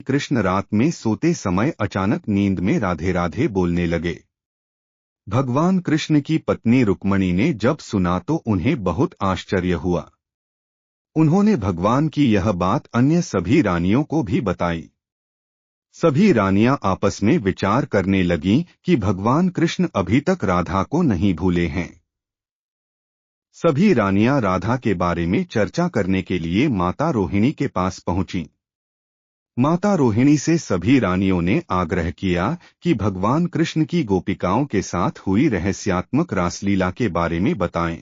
कृष्ण रात में सोते समय अचानक नींद में राधे राधे बोलने लगे। भगवान कृष्ण की पत्नी रुक्मणी ने जब सुना तो उन्हें बहुत आश्चर्य हुआ। उन्होंने भगवान की यह बात अन्य सभी रानियों को भी बताई। सभी रानियां आपस में विचार करने लगीं कि भगवान कृष्ण अभी तक राधा को नहीं भूले हैं। सभी रानियां राधा के बारे में चर्चा करने के लिए माता रोहिणी के पास पहुंचीं। माता रोहिणी से सभी रानियों ने आग्रह किया कि भगवान कृष्ण की गोपिकाओं के साथ हुई रहस्यात्मक रासलीला के बारे में बताएं।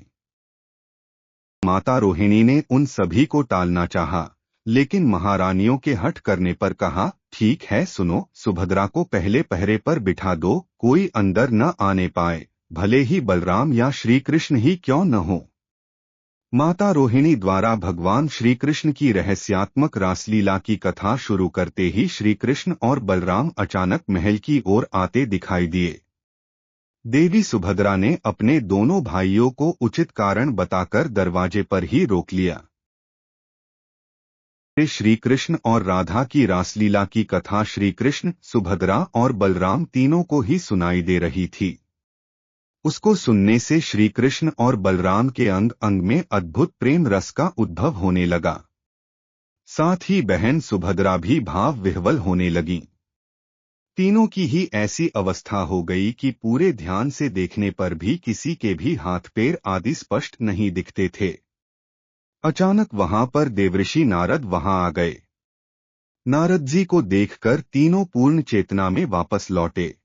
माता रोहिणी ने उन सभी को टालना चाहा, लेकिन महारानियों के हठ करने पर कहा, ठीक है सुनो, सुभद्रा को पहले पहरे पर बिठा दो, कोई अंदर न आने पाए, भले ही बलराम या श्री कृष्ण ही क्यों न हो। माता रोहिणी द्वारा भगवान श्री कृष्ण की रहस्यात्मक रासलीला की कथा शुरू करते ही श्री कृष्ण और बलराम अचानक महल की ओर आते दिखाई दिए। देवी सुभद्रा ने अपने दोनों भाइयों को उचित कारण बताकर दरवाजे पर ही रोक लिया। श्री कृष्ण और राधा की रासलीला की कथा श्री कृष्ण, सुभद्रा और बलराम तीनों को ही सुनाई दे रही थी। उसको सुनने से श्री कृष्ण और बलराम के अंग अंग में अद्भुत प्रेम रस का उद्भव होने लगा। साथ ही बहन सुभद्रा भी भाव विह्वल होने लगी। तीनों की ही ऐसी अवस्था हो गई कि पूरे ध्यान से देखने पर भी किसी के भी हाथ पैर आदि स्पष्ट नहीं दिखते थे। अचानक वहां पर देवऋषि नारद वहां आ गए। नारद जी को देखकर तीनों पूर्ण चेतना में वापस लौटे।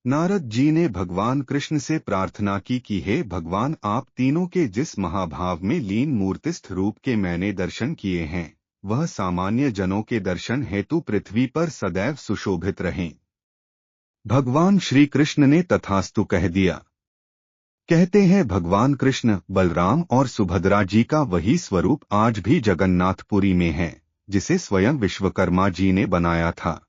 नारद जी ने भगवान कृष्ण से प्रार्थना की कि हे भगवान, आप तीनों के जिस महाभाव में लीन मूर्तिस्थ रूप के मैंने दर्शन किए हैं, वह सामान्य जनों के दर्शन हेतु पृथ्वी पर सदैव सुशोभित रहें। भगवान श्री कृष्ण ने तथास्तु कह दिया। कहते हैं भगवान कृष्ण, बलराम और सुभद्रा जी का वही स्वरूप आज भी जगन्नाथपुरी में है, जिसे स्वयं विश्वकर्मा जी ने बनाया था।